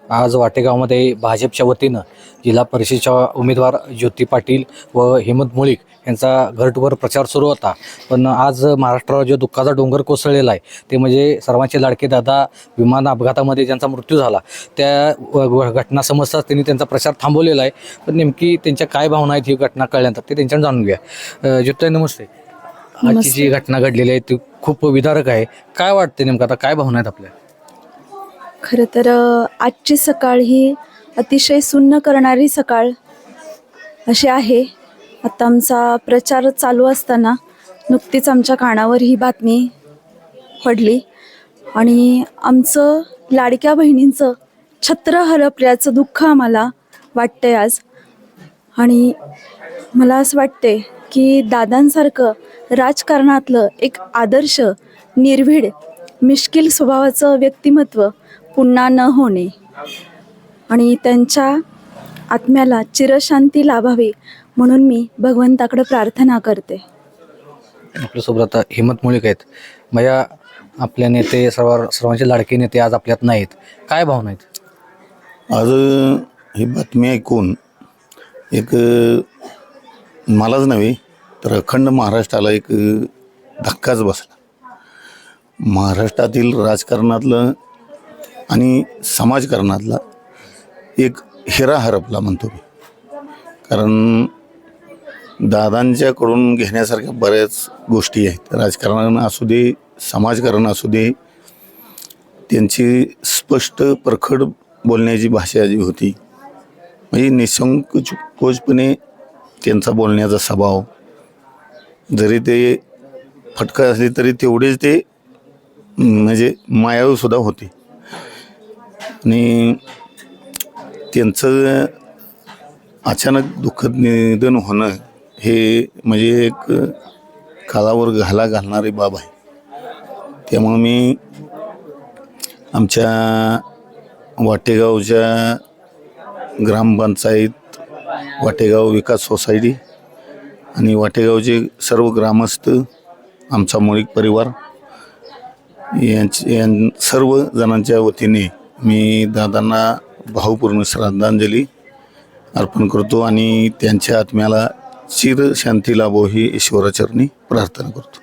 आज वाटेगावमध्ये भाजपच्या वतीनं जिल्हा परिषदेच्या उमेदवार ज्योती पाटील व हेमंत मुळीक यांचा घरटूवर प्रचार सुरू होता. पण आज महाराष्ट्रावर जो दुःखाचा डोंगर कोसळलेला आहे ते म्हणजे सर्वांचे लाडके दादा विमान अपघातामध्ये ज्यांचा मृत्यू झाला त्या घटना समजताच त्यांनी त्यांचा प्रचार थांबवलेला आहे. पण नेमकी त्यांच्या काय भावना आहेत ही घटना कळल्यानंतर ते त्यांच्याकडून जाणून घ्या. ज्योती नमस्ते. आजची जी घटना घडलेली आहे ती खूप विदारक आहे. काय वाटते नेमकं आता काय भावना आहेत आपल्या? खरं तर आजची सकाळ ही अतिशय सुन्न करणारी सकाळ अशी आहे. आता आमचा प्रचार चालू असताना नुकतीच आमच्या कानावर ही बातमी पडली आणि आमचं लाडक्या बहिणींचं छत्र हरपल्याचं दुःख आम्हाला वाटतंय आज. आणि मला असं वाटते की दादांसारखं राजकारणातलं एक आदर्श निर्भीड मिश्किल स्वभावाचं व्यक्तिमत्व पुन्हा न होणे आणि त्यांच्या आत्म्याला चिरशांती लाभावी म्हणून मी भगवंताकडे प्रार्थना करते. आपल्यासोबत आता हेमंत मुळीक आहेत. भैया, आपले नेते सर्वांचे लाडके नेते आज आपल्यात नाहीत, काय भावना आहेत? आज ही बातमी ऐकून एक मलाच नव्हे तर अखंड महाराष्ट्राला एक धक्काच बसला. महाराष्ट्रातील राजकारणातलं आणि समाजकारणातला एक हिरा हरपला म्हणतो मी. कारण दादांच्याकडून घेण्यासारख्या बऱ्याच गोष्टी आहेत. राजकारण असू दे, समाजकारण असू दे, त्यांची स्पष्ट परखड बोलण्याची भाषा जी होती म्हणजे निसंकोचपणे त्यांचा बोलण्याचा स्वभाव, जरी ते फटका असले तरी तेवढेच ते म्हणजे मायाळूसुद्धा होते. आणि त्यांचं अचानक दुःखद निधन होणं हे म्हणजे एक काळावर घाला घालणारी बाब आहे. त्यामुळं मी आमच्या वाटेगावच्या ग्रामपंचायत, वाटेगाव विकास सोसायटी आणि वाटेगावचे सर्व ग्रामस्थ, आमचा मुळीक परिवार सर्व जणांच्या वतीने मी दादांना भावपूर्ण श्रद्धांजली अर्पण करतो आणि त्यांच्या आत्म्याला चिरशांती लाभो ही ईश्वराचरणी प्रार्थना करतो.